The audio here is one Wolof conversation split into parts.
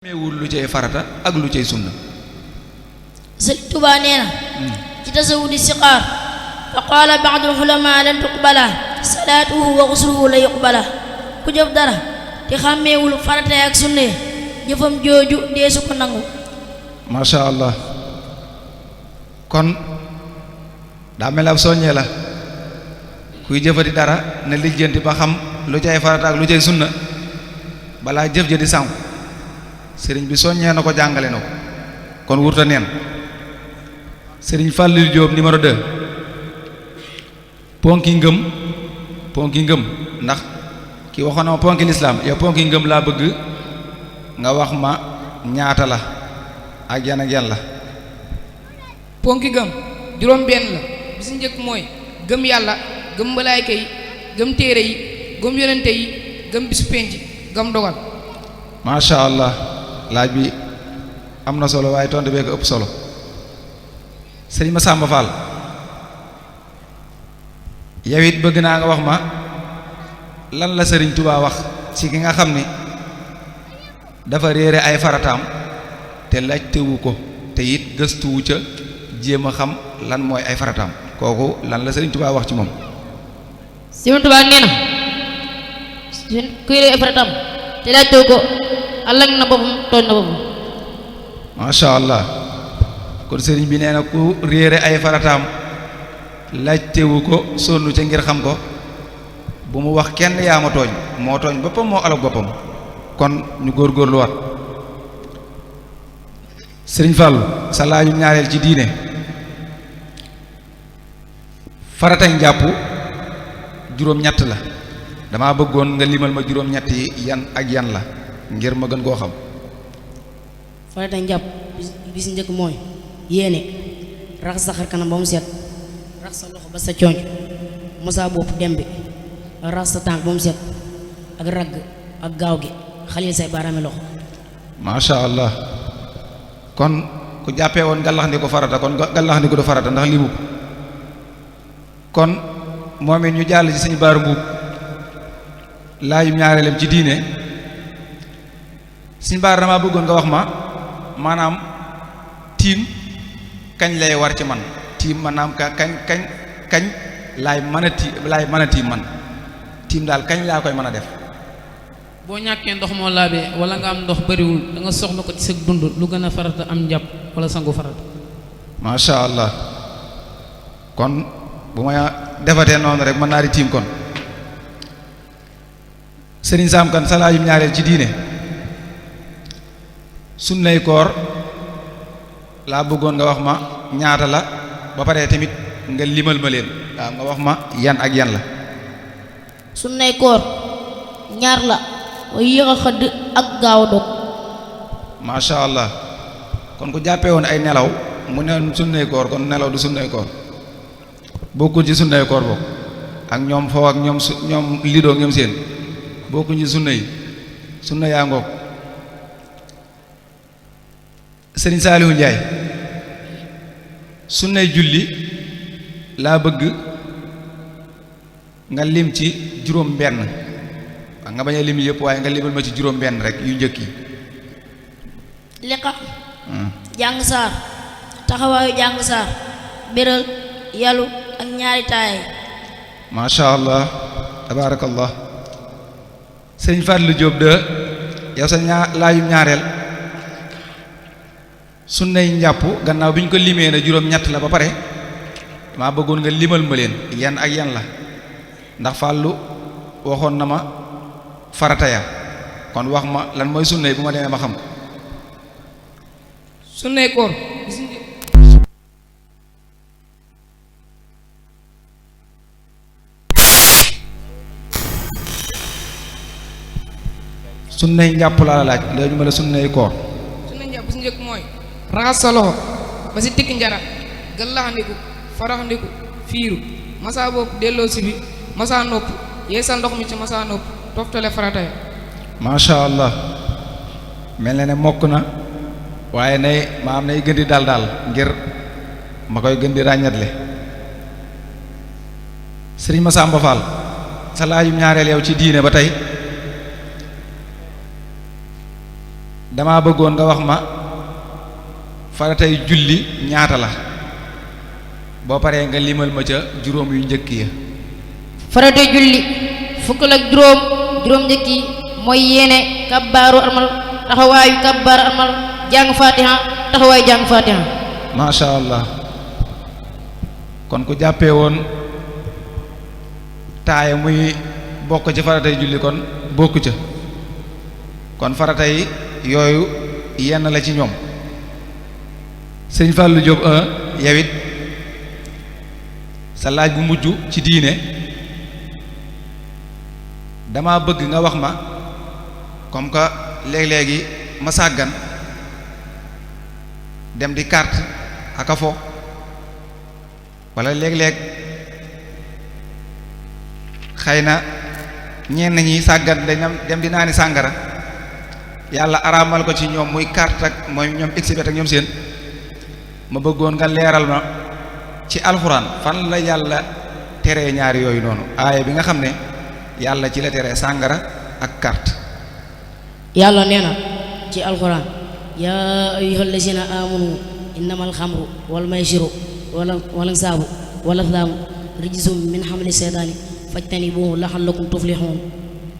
meewul lu cay farata ak lu cay sunna. Sëriñ Tuubaa nee na ci tasawudi siqaar fa qaala ba'dul ulamaa lan tuqbala salaatuhu wa xusluhu la yuqbala ku jëf dara te xàmmeewul farata ak sunna jëfam jooju deesu ko nangu. masha allah kon daa mel ab soññee la kuy jëfati dara na lijjanti ba xam lu cay farata ak lu cay sunna balaa jëf ja di sànku. sëriñ bi soññee na ko jàngale na ko kon wurta neen. sëriñ Fallou Diop numéro 2 ponki ngëm ndax ki waxoon na ma ponki lislaam yow ponki ngëm laa bëgg nga wax ma ñaata la ak yan la. ponki gëm juróom benn la bi si njëkk mooy gëm yàlla gëm malaayka yi gëm téere yi gëm yonente yi gëm bisu penc gëm dogal. masha allah laaj bi am na solo waaye tontu bee ko ëpp solo. sëriñ Massamba Fall yow it bëgg naa nga wax ma lan la sëriñ Touba wax ci ki nga xam ni dafa réere ay farataam te laajtewu ko te it gëstuwu ca jéem a xam lan mooy ay farataam kooku lan la sëriñ Touba wax ci moom. sëriñ Touba nee na kuy réere ay farataam te laajtewu ko àllag na boppam tooñ na boppam. masha allah kon sëriñ bi nee na ku réere ay farataam laajtewu ko sonnu ca ngir xam ko bu mu wax kenn yaa ma tooñ moo tooñ boppam moo alag boppam kon ñu góorgóorlu waat. sëriñ Fallou sa laaju ñaareel ci diine faratañ jàpp juróom-ñett la dama bëggoon nga limal ma juróom-ñett yi yan ak yan la ngir ma gën koo xam. faratañ jàpp bi si njëkk mooy yéene raxas sa xar kanam ba mu set raxas sa loxo ba sa conc mosa bopp dem bi raxas sa tànk ba mu set ak ragg ak gaaw gi xalil say baaraami loxo. masha allah kon ku jàppee woon gallax ndi ko farata kon gallax ndi ko du farata ndax limu kon moom it ñu jàll ci suñu baaru mbuub laajum ñaareelem ci diine suñu baar dama bëggoon nga wax ma maanaam tiim kañ lay war ci man tiim maanaam kañ laay mën a tiim man tiim daal kañ laa koy mën a def. boo ñàkkee ndox moo laabee wala nga am ndox bariwul da nga soxla ko ci sa dund lu gën a farata am njàpp wala sangu farata. masha allah kon bu ma defatee noonu rek mën naa di tiim kon. sëriñ Sam Kane sa laajum ñaareel ci diine sunnay koor laa bëggoon nga wax ma ñaata la ba pare tamit nga limal ma leen waaw nga wax ma yan ak yan la. sunnay koor ñaar la way yéex a xëdd ak gaaw a dog. masha allah kon ku jàppee woon ay nelaw mu ne sunnay koor kon nelaw du sunnay koor bokkul ci sunnay koor bokk ak ñoom foo ak ñoom lidoo ñoom seen bokkuñ ci sunna yi sunna yaa ngoog. sëriñ Saalihu Njaay sunnay julli laa bëgg nga lim ci juróom benn waaw nga bañ a lim yëpp waaye nga limal ma ci juróom benn rek yu njëkk yi. liqa jàng saar taxawaayu jàng saar béral yalu ak ñaari taaye. masha allah tabaarakallah. sëriñ Fallou Diop de yow sa laajum ñaareel sunnay njàpp gannaaw bi ñu ko limee na juróom-ñett la ba pare maa bëggoon nga limal ma leen yan ak yan la ndax Fallou waxoon na ma farata ya kon wax ma lan mooy sunnay bu ma demee ma xam ko. sunnay koor sunnay njàpp laa la laaj léegi ma la sunnay koor. sunnay njàpp bi si njëkk mooy raxas sa loxo ba si tikki njara gëllaxandiku faraxandiku fiiru masa bopp delloo si bi masa nopp yeesal ndox mi ci masa nopp toftale farata ya. masha allah mel na ne mokk na waaye nay maam nay gën di daal ngir ma koy gën di ràññatle. sëriñ Massamba Fall sa laajum ñaareel yow ci diine ba tey dama bëggoon nga wax ma faratay julli ñaata la boo paree nga limal ma ca juróom yu njëkk ya. farate julli fukk ak juróom njëkk yi mooy yéene kabbaaru armal taxawaayu kabbaaru armal jàng fatiha taxawaayu jàng fatiha. masha Allah kon ku jàppee woon taaya muy bokk ci faratay julli kon bokk ca kon faratay yooyu yenn la ci ñoom. sëñ Fallou Diop yow it sa laaj bu mujj ci diine dama bëgg nga wax ma comme que léeg-léegi ma sàggan dem di carte ak a fo wala léeg-léeg xëy na ñenn ñi sàggan dañ dem di naani sàngara yàlla araamal ko ci ñoom muy carte ak mooy ñoom exhibit ak ñoom seen ma bëggoon nga leeral ma ci alxuraan fan la yàlla teree ñaari yooyu noonu aaya bi nga xam ne yàlla ci la teree sàngara ak carte. yàlla nee na ci alxuraan yaa ayyuhal lazina amanu innamal xamru wal maysiru wal ansaabu wal azlaamu rijsum min xamali seytaani fajtanibuuhu la'allakum tuflixuun.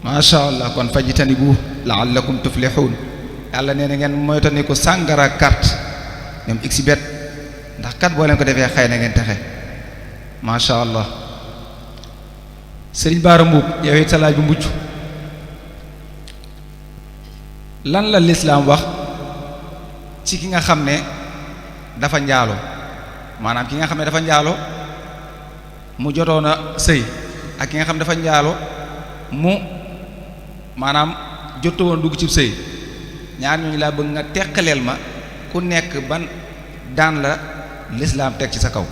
macha allah kon fajtanibuuhu la'allakum tuflixuun yàlla nee na ngeen moytandiku sàngara ak carte ñoom exhibit ndax kat boo leen ko defee xëy na ngeen texe macha allah. sëriñ Baara Mbuub yow it sa laaj bu mujj lan la lislaam wax ci ki nga xam ne dafa njaalo maanaam ki nga xam ne dafa njaalo mu jotoon a sëy ak ki nga xam ne dafa njaalo mu maanaam jotu woon dugg ci sëy ñaar ñooñu laa bëgg nga teqaleel ma ku nekk ban daan la lislaam teg ci sa kaw.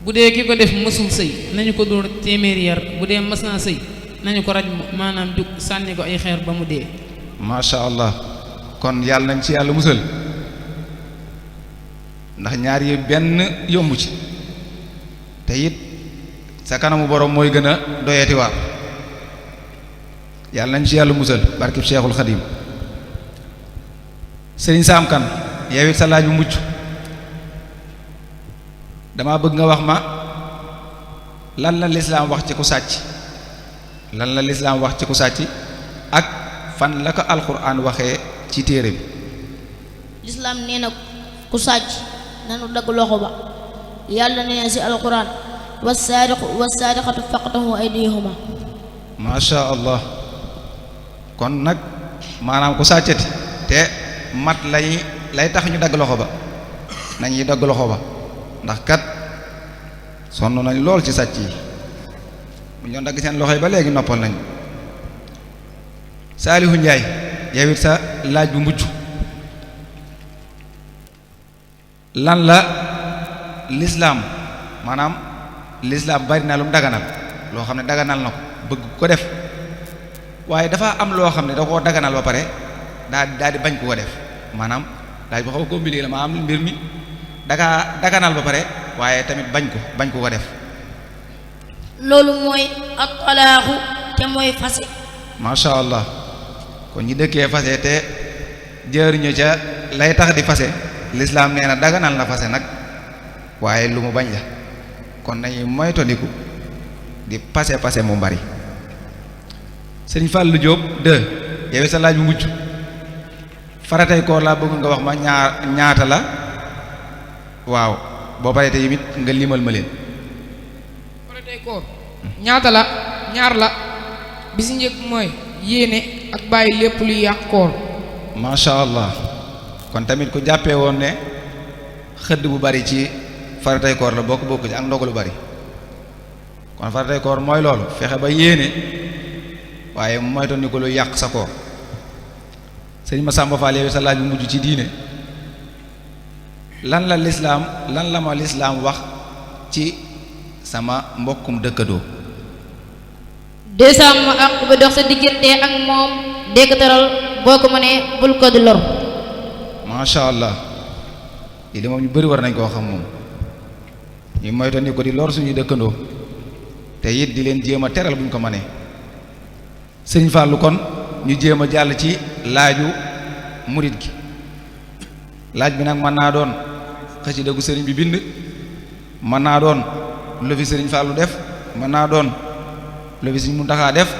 bu dee ki ko def mësul sëy nañu ko dóor téeméeri yar bu dee mës naa sëy nañu ko raj maanaam jug sànni ko ay xeer ba mu dee. masha Allah kon yàlla nañ ci yàlla musal ndax ñaar yi benn yomb ci te it sa kanamu borom mooy gën a doyati waar yàlla nañ ci yàlla musal barkib Cheikhul Khadim. Sëriñ Saam Kan yow it sa laaj bu mucc dama bëgg nga wax ma lan la lislaam wax ci ku sàcc lan la lislaam wax ci ku sàcc ak fan la ko alxuraan waxee ci téere bi. lislaam nee na ku sàcc nanu dagg loxo ba yàlla nee na ci alxuraan wassaariqatu faqtahu aydiyahuma. masha Allah kon nag maanaam ku sàccati te mat lay tax ñu dagg loxo ba nañuy dagg loxo ba ndax kat sonn nañ lool ci sàcc yi bu ñu doon dagg seen loxo yi ba léegi noppal nañ. Saalihu Njaay yow it sa laaj bu mujj lan la lislaam maanaam lislaam bari na lu mu daganal loo xam ne daganal na ko bëgg ko def waaye dafa am loo xam ne da koo daganal ba pare daal di bañ ko def maanaam laaj bu xaw a compliqué la maanaam mbir mi daga daganal ba pare waaye tamit bañ ko def. loolu mooy at-talaaxu te mooy fase. masha Allah kon ñi dëkkee fase te jëriñu ca lay tax di fase lislaam nee na daganal na fase nag waaye lu mu bañ la kon nañuy moytandiku di pase mu bari. Sëriñ Fallou Diop yow sa laaj bu mujj faratay koor laa bëgg nga wax ma ñaata la waaw boo paree te yimit nga limal ma leen. faratay koor ñaata la ñaar la bi si njëkk mooy yéene ak bàyyi lépp luy yàq koor. masha Allah kon tamit ku jàppee woon ne xëdd bu bari ci faratay koor la bokk ci ak ndogu lu bari kon faratay koor mooy loolu fexe ba yéene waaye moytu ni ko lu yàq sa koor. Sëriñ Masamba Fall yow sa laaj bu mujj ci diine lan la ma lislaam wax ci sama mbokkum dëkkadoo. de sàmm ak ba dox sa diggante ak moom dégg teral boo ko mënee bul ko di lor. masha Allah lii de moom ñu bari war nañ koo xam moom ñu moytu ni ko di lor suñuy dëkkandoo te it di leen jéem a teral bu ñu ko mënee. Sëriñ Fallu kon ñu jéem a jàll ci laaju murit gi laaj bi nag mën naa doon xasida gu sëriñ bi bind mën naa doon lu fi sëriñ Fallou def mën naa doon lu fi sëriñ Muntaxa def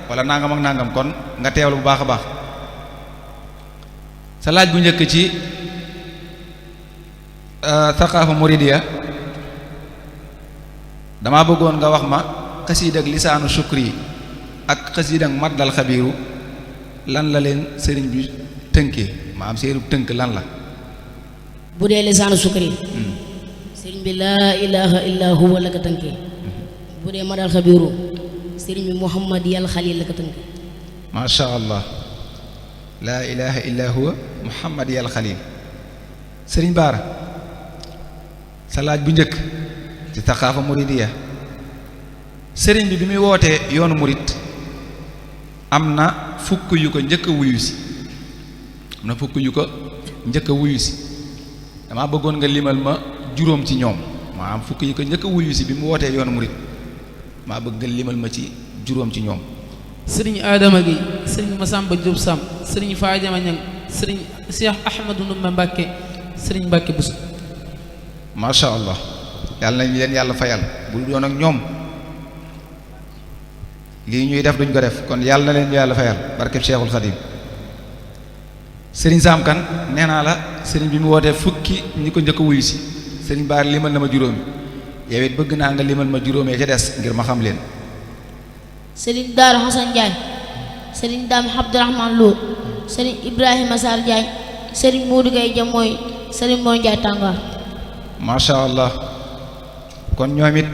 wala nangam ak nangam kon nga teewlu bu baax a baax sa laaj bu njëkk ci thaqaafa muridiya dama bëggoon nga wax ma xasiida ak lisaanu shukri ak xasiida ak maddal xabiiru lan la leen sëriñ bi tënkee ma am seenu tënk lan la bu dee lisaanu shukri sëriñ bi laa ilaha illa huwa la ko tënkee bu dee maddal xabiiru sëriñ bi muhammad yal xalil la ko tënkee masha allah laa ilaha illa huwa muhammad yal xalil sëriñ Baara sa laaj bu njëkk ci thaqaafa muridiya sëriñ bi muy wootee yoonu murit am na fukk yu ko njëkk a wuyu si dama bëggoon nga limal ma juróom ci ñoom maanaam fukk yu ko njëkk a wuyu si bi mu wootee yoonu murit maa bëgg nga limal ma ci juróom ci ñoom sëriñ Adama Gueye sëriñ Masamba Diop Sam sëriñ Fadiama Ñang sëriñ Cheikh Ahmadou Ndoumbé Mbàkke sëriñ Mbàkke Buso masha allah yàlla nañ leen yàlla fayal bu doon ak ñoom lii ñuy def duñ ko def kon yàlla na leen yàlla fayal barkeb Cheikhul Khadim sëriñ Sam Kan nee naa la sëriñ bi mu wootee fukki ñi ko njëkk a wuyu si sëriñ Baar limal na ma juróomi yow it bëgg naa nga limal ma juróomee ca des ngir ma xam leen sëriñ Daaru Xasan Njaay sëriñ Daam Abdurahmaan Lo sëriñ Ibrahima Sarr Njaay sëriñ Moodu Gay Jamooy sëriñ Mor Njaay Tàngaar masha allah kon ñoom it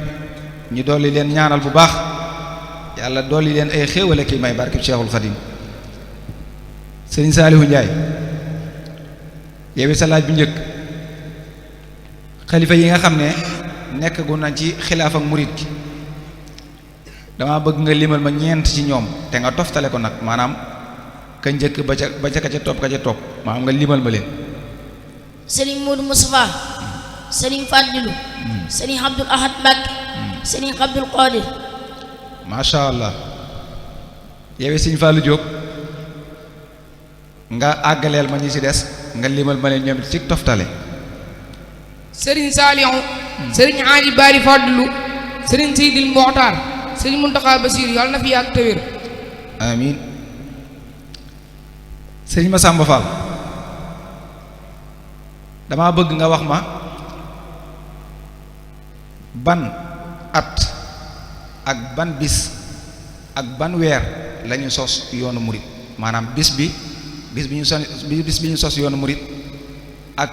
ñu dolli leen ñaanal bu baax yàlla dolli leen ay xéewale ki may barkeb Cheikhul Khadim sëriñ Saalihu Njaay yow it sa laaj bu njëkk xalifa yi nga xam ne nekk gu nañ ci xilaaf ak murit gi dama bëgg nga limal ma ñeent ci ñoom te nga toftale ko nag maanaam ka njëkk ba ca ka ca topp maanaam nga limal ma leen sëriñ Moodu Mustafa sëriñ Fàdilu sëriñ Abdul Ahad Mbàkke sëriñ Abdul Qadir masha allah yow sëriñ Fallou Diop nga àggaleel ma ñi ci des nga limal ma leen ñoom ci toftale sëriñ Saalihu sëriñ Aali Baari Fàdilu sëriñ Seydil Moxtaar sëriñ Muntaxa Basiir yàlla na fi yàgg te wér amiin sëriñ Masamba Fall dama bëgg nga wax ma ban at ak ban bis ak ban weer lañu sos yoonu murit maanaam bis bi ñu sos yoonu murit ak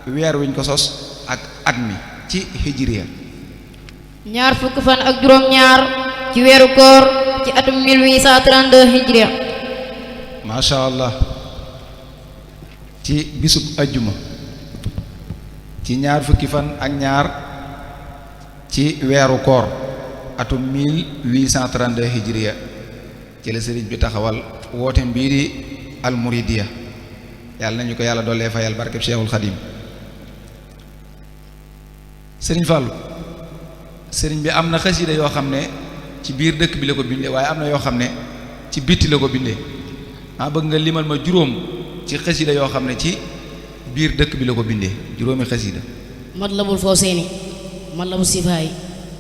weer wiñ ko sos ak at mi ci hijriya ñaar fukki fan ak juróom-ñaar ci weeru koor ci atum 1832 hijriya masha allah ci bisub ajjuma ci ñaar fukki fan ak ñaar ci weeru koor atum 1832 hijriya ci la sëriñ bi taxawal woote mbii di almuridiya yàlla nañu ko yàlla dollee fayal barkeb Cheikhul Khadim sëriñ Fallou sëriñ bi am na xasida yoo xam ne ci biir dëkk bi la ko bindee waaye am na yoo xam ne ci bitti la ko bindee maa bëgg nga limal ma juróom ci xasida yoo xam ne ci biir dëkk bi la ko bindee juróomi xasida Matlabul Fawzayni Matlabu Sifaay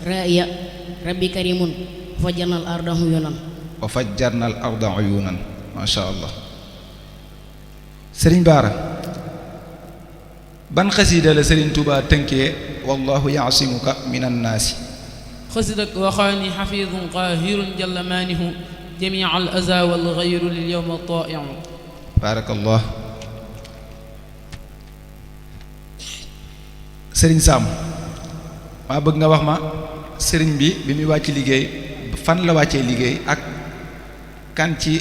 Raaya Rabbi Karimun fajjarnal arda uyunan wa fajjarnal arda uyunan masha allah sëriñ Baara ban xasida la sëriñ Tuubaa tënkee wallahu yaasimuka minan naasi xasidak waxaani xafidun qaahirun jalla maanihu jamia al aza wal gayru lil yowma taiu baarakallah sëriñ Sam maa bëgg nga wax ma sëriñ bi muy wàcc liggéey fan la wàccee liggéey ak kan ci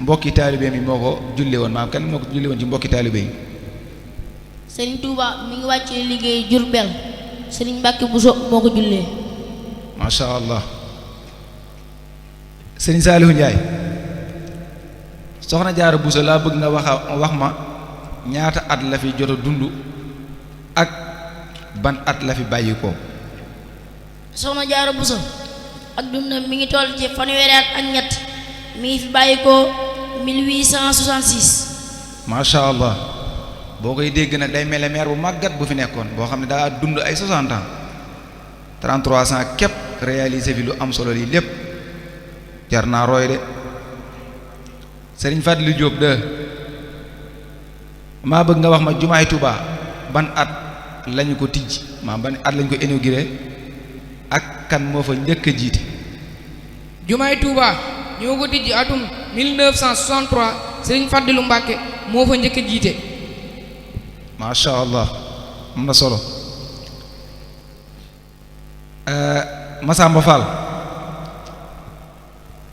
mbokki taalibe mi moo ko julle woon maanaam kan moo ko julle woon ci mbokki taalibe yi sëriñ Touba mi ngi wàccee liggéey Jurbel sëriñ Mbàkke Buso moo ko jullee masha allah sëriñ Saalihu Njaay soxna Jaara Buso laa bëgg nga wax ma ñaata at la fi jot a dund ak ban at la fi bàyyi ko soxna Jaara Buso ak dundam mi ngi toll ci fanweeri at ak ñett mi ngi fi bàyyi ko 1866 macha allah boo koy dégg nag day mel ne maire bu màggat bu fi nekkoon boo xam ne daa dund ay 60 ans 33 ans képp réalisé fi lu am solo lii lépp jar naa roy de Serigne Fadilou Diop de maa bëgg nga wax ma jumaay Touba ban at lañu ko tijj ban at lañu ko inauguré ak kan moo fa njëkk a jiite. jumaay Touba ñoo ko tijji atum 1963 Serigne Fadilou Mbacke moo fa njëkk a jiite. macha allah am na solo. Massamba Fall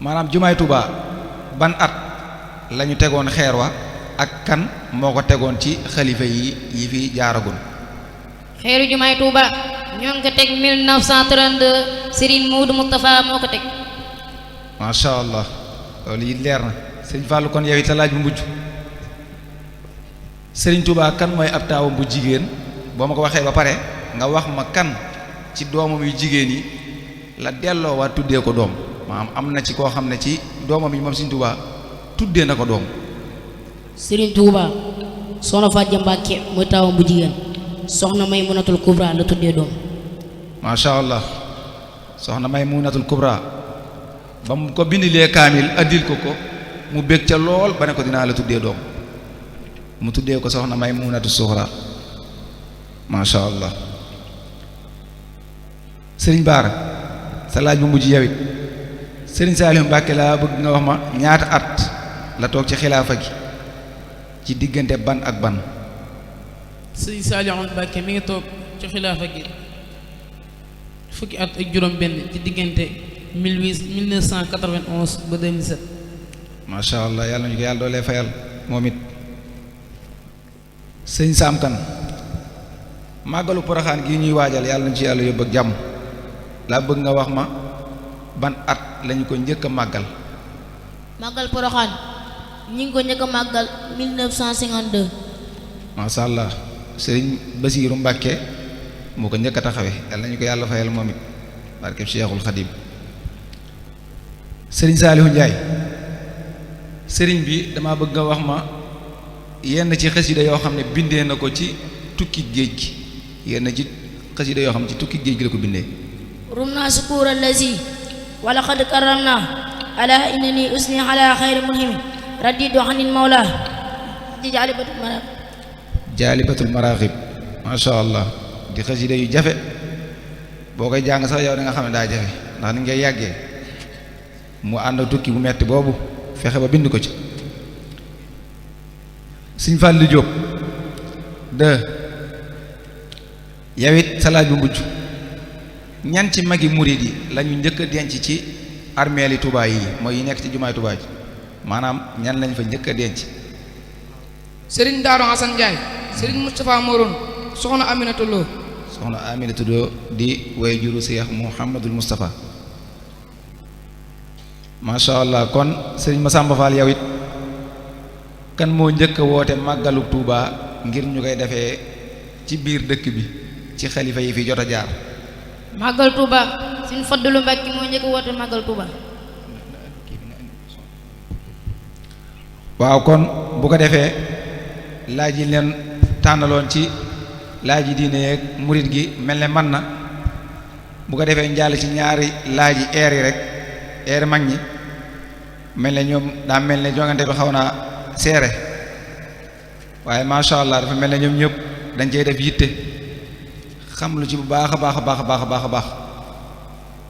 maanaam jumaay Touba ban at lañu tegoon xeer wa ak kan moo ko tegoon ci xalifa yi fi jaaragul. xeeru jumaay Touba ñoo ngi ko teg 1932 Serigne Moudou Moustapha moo ko teg. macha allah loolu yi leer na sëñ Fallou kon yow it sa laaj bu mujj Serigne Touba kan mooy ab taawam bu jigéen boo ma ko waxee ba pare nga wax ma kan ci doomam yu jigéen yi la delloo waa tuddee ko doom maanaam am na ci koo xam ne ci doomam yi moom Serigne Touba tuddee na ko doom. Serigne Touba soxna Fatou Mbacke mooy taawam bu jigéen soxna Maymunatul Kubra la tuddee doom. macha allah soxna Maymunatul Kubra ba mu ko bindilee kaamil addil ko mu bég ca lool ba ne ko dinaa la tuddee doom mu tuddee ko soxna Maymunatu Suxra macha allah. Serigne Bara sa laaj bu mujj yow it Serigne Saliou Mbacke laa bëgg nga wax ma ñaata at la toog ci xilaafa gi ci diggante ban ak ban. Serigne Saliou Mbacke mi ngi toog ci xilaafa gi fukki at ak juróom benn ci diggante 1991 ba 2007. macha allah yàlla ñu ko yàlla doolee fayal moom it. sëñ Sam Kane màggalu Poroxaan gi ñuy waajal yàlla nañu ci yàlla yóbbu ak jàmm laa bëgg nga wax ma ban at lañu ko njëkk a màggal. màggal Poroxaan ñi ngi ko njëkk a màggal 1952. macha allah Serigne Basiiru Mbàkke moo ko njëkk a taxawee yàlla nañu ko yàlla fayal moom it barkeb Cheikhul Khadim. Serigne Saliou Ndiaye Serigne bi dama bëgg nga wax ma yenn ci xasida yoo xam ne bindee na ko ci tukki géej gi yenn ci xasida yoo xam ne ci tukki géej gi la ko bindee. rumna sukuur allazi wa laqad karramna ala innani usni ala xayri mulhimi radidu anil mawla di jaalibatul maraaxib macha allah di xasida yu jafe boo koy jàng sax yow da nga xam ne daa jafe ndax ni ngay yàggee mu ànd tukki bu metti boobu fexe ba bind ko ci. Sëñ Fallou Diop de yow it sa laaj bu mujj ñan ci magi murid yi lañu njëkk a denc ci armeeli Touba yi mooy yi nekk ci jumaay Touba ji maanaam ñan lañ fa njëkk a denc. Serigne Darou Assane Ndiaye Serigne Moustapha Moroon soxna Aminata Lo. soxna Aminata Lo di way juru Cheikh Mouhamadul Moustapha macha allah kon Serigne Massamba Fall yow it kan moo njëkk a woote màggalu Touba ngir ñu koy defee ci biir dëkk bi ci xalifa yi fi jot a jaar. màggal Touba Serigne Fadilou Mbacke moo njëkk a woote màggal Touba. waaw kon bu ko defee laaj yi leen tànnaloon ci laaj yi diine yeeg murit gi mel ne man na bu ko defee njàll ci ñaari laaj yi eer yi rek eer mag ñi mel ne ñoom daa mel ne jongante bi xaw naa seere waaye macha allah dafa mel ne ñoom ñëpp dañ cey def yitte xam lu ci bu baax a baax a baax a baax a baax a baax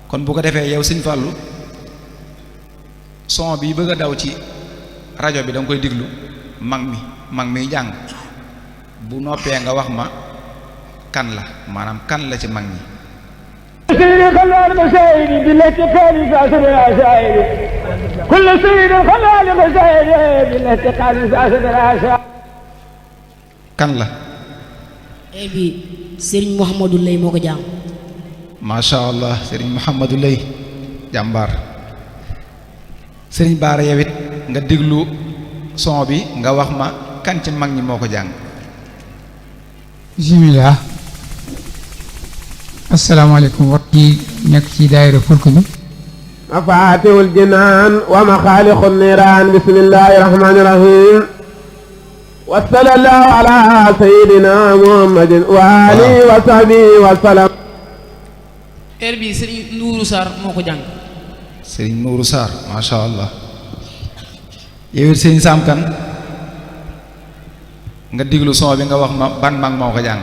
kon bu ko defee yow Sëñ Fallu son bi bëgg a daw ci rajo bi da nga koy diglu mag mi jàng bu noppee nga wax ma kan la maanaam kan la ci mag ñi. kan la. air bi Serigne Mouhamadou Lay moo ko jàng. macha allah Serigne Mouhamadou Lay jàmbaar. Serigne Bara yow it nga déglu son bi nga wax ma kan ci mag ñi moo ko jàng. bismillah. asalaamaaleykum wax ci nekk ci daayira fulk bi. mafaatihul jinaan wa maxaalixu niiraan bismillahi rahmaani rahim وصلى الله على سيدنا محمد وآله وصحبه وسلم. air bi Serigne Nourou Sarr moo ko jàng. Serigne Nourou Sarr masha Allah. yow it Serigne Sam Kane nga diglu son bi nga wax ma ban mag moo ko jàng.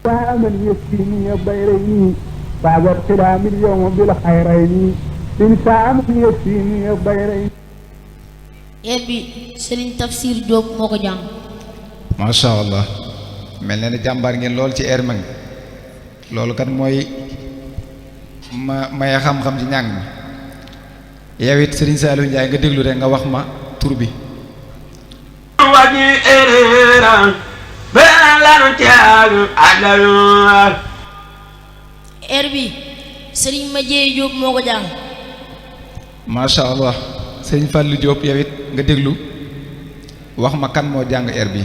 ومن يسقيني بيريني بعد ارتلام اليوم بالخيرين إن شاء من يسقيني بيريني. air bi Serigne Tafsir Diop moo ko jàng. masha Allah mel na ne jàmbaar ngeen lool ci air mag loolu kat mooy maye xam-xam ci ñàng mi. yow it Serigne Saliou Ndiaye nga déglu rek nga wax ma tur bi. air bi Serigne Madieye Diop moo ko jàng. masha Allah Serigne Fallou Diop yow it nga déglu wax ma kan moo jàng air bi.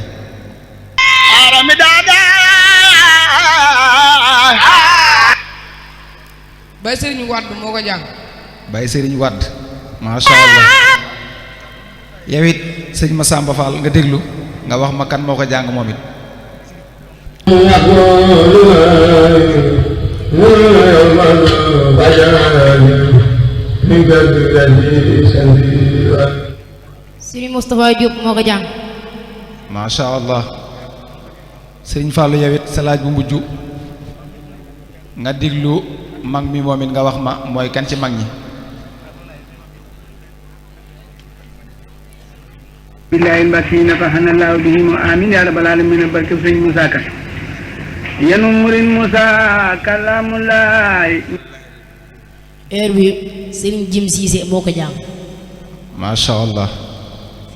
Baye Serigne Wade moo ko jàng. Baye Serigne Wade masha Allah. yow it sëñ Massamba Fall nga déglu nga wax ma kan moo ko jàng moom it. Serigne Moustapha Diop moo ko jàng. masha Allah. Serigne Fallou yow it sa laaj bu mujj nga déglu mag mi moom it nga wax ma mooy kan ci mag ñi. billahi mbasi nafahana allahu bihim amin ya rabbal alamin barke sëñ Moussa Ka yanu murin Moussa kalamulaay. air bi Serigne Jim Cissé moo ko jàng. masha Allah.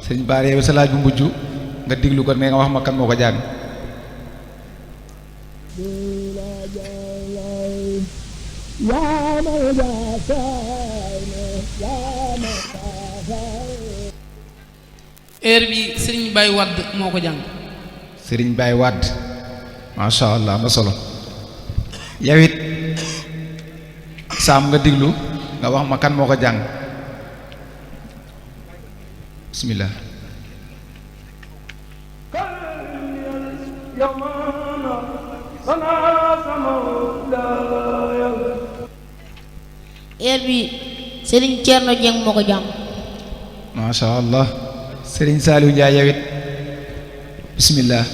Serigne Bara yow sa laaj bu mujj nga déglu ko ne nga wax ma kan moo ko jàng. air bi Serigne Baye Wade moo ko jàng. Serigne Baye Wade masha Allah am na solo. yow it Sam nga déglu nga wax ma kan moo ko jàng. bismillah. air bi Serigne Thierno Dieng moo ko jàng. masha Allah. Serigne Saliou Ndiaye yow it bismillah.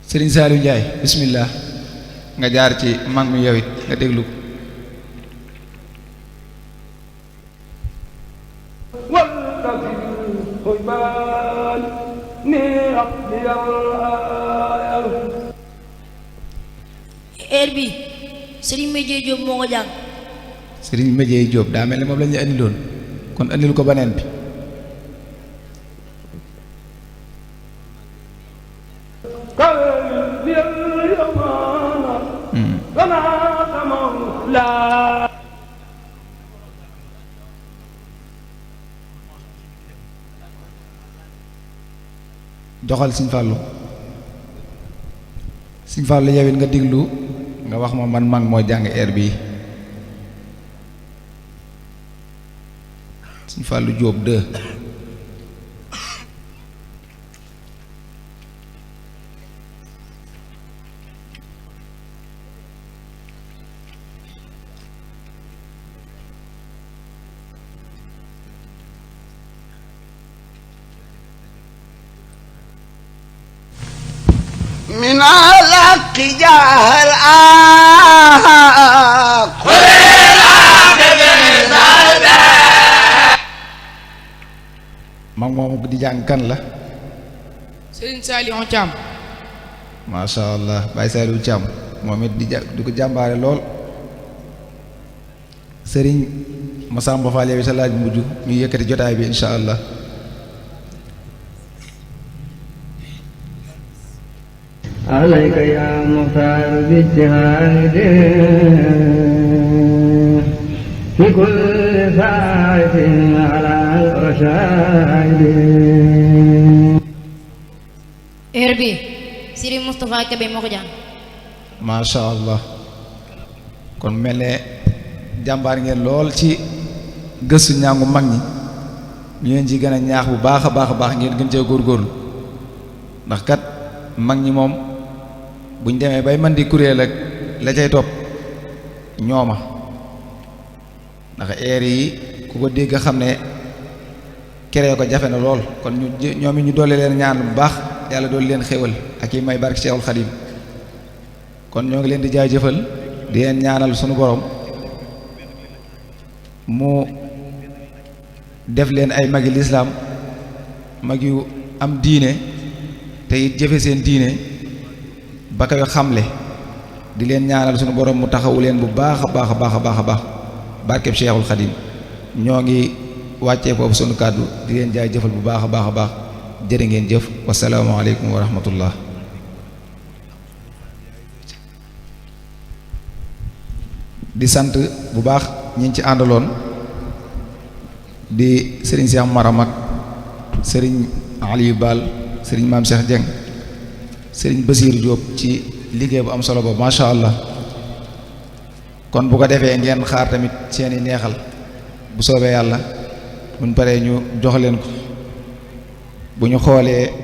Serigne Saliou Ndiaye bismillah nga jaar ci mag mi yow it nga déglu. air bi Serigne Madieye Diop moo ko jàng. Serigne Madieye Diop daa mel ni moom la ñu andiloon kon andil ko beneen bi. joxal Serigne Fallou. Serigne Fallou yow it nga déglu nga wax ma man mag moo jàng air bi. Serigne Fallou Diop 2. من الحق جاء الحق mag moom di jàng kan la. Serigne Saliou Thiam. masha Allah Baye Saliou Thiam moom it di ko jàmbaare lool. Serigne Massamba Fall yow sa laaj bu mujj ñu yëkkati jotaay bi insha Allah. عليك يا مختار باجتهاد في كل ساعة على الرشاد. air bi Serigne Moustapha Kébé moo ko jàng. masha Allah kon mel ne jàmbaar ngeen lool ci gëstu ñàngu mag ñi ñu leen ci gën a ñaax bu baax a baax a baax ngeen gën cee góorgóorlu ndax kat mag ñi moom buñ demee bay man di kuréel ak la cay topp ñooma ndax eer yi ku ko dégg xam ne keree ko jafe na lool kon ñoom it ñu doole leen ñaan bu baax yàlla doole leen xéwal ak yi may barke Cheikhul Khadim kon ñoo ngi leen di jaajëfal di leen ñaanal sunu borom mu def leen ay magi lislaam mag yu am diine te it jëfe seen diine ba koy xamle di leen ñaanal sunu borom mu taxawu leen bu baax a baax a baax a baax a baax barkeb Cheikhul Khadim ñoo ngi wàccee foofu sunu kàddu di leen jaajëfal bu baax a baax a baax jërë ngeen jëf wasalaamu aleykum wa rahmatullah. di sant bu baax ñi ci àndaloon di sëriñ Cheikh Maram ak sëriñ Aliou Bal sëriñ Maam Cheikh Dieng sëriñ Basiir Diop ci liggéey bu am solo boobu macha allah kon bu ko defee ngeen xaar tamit seeni neexal bu soobee yàlla buñ paree ñu jox leen ko bu ñu xoolee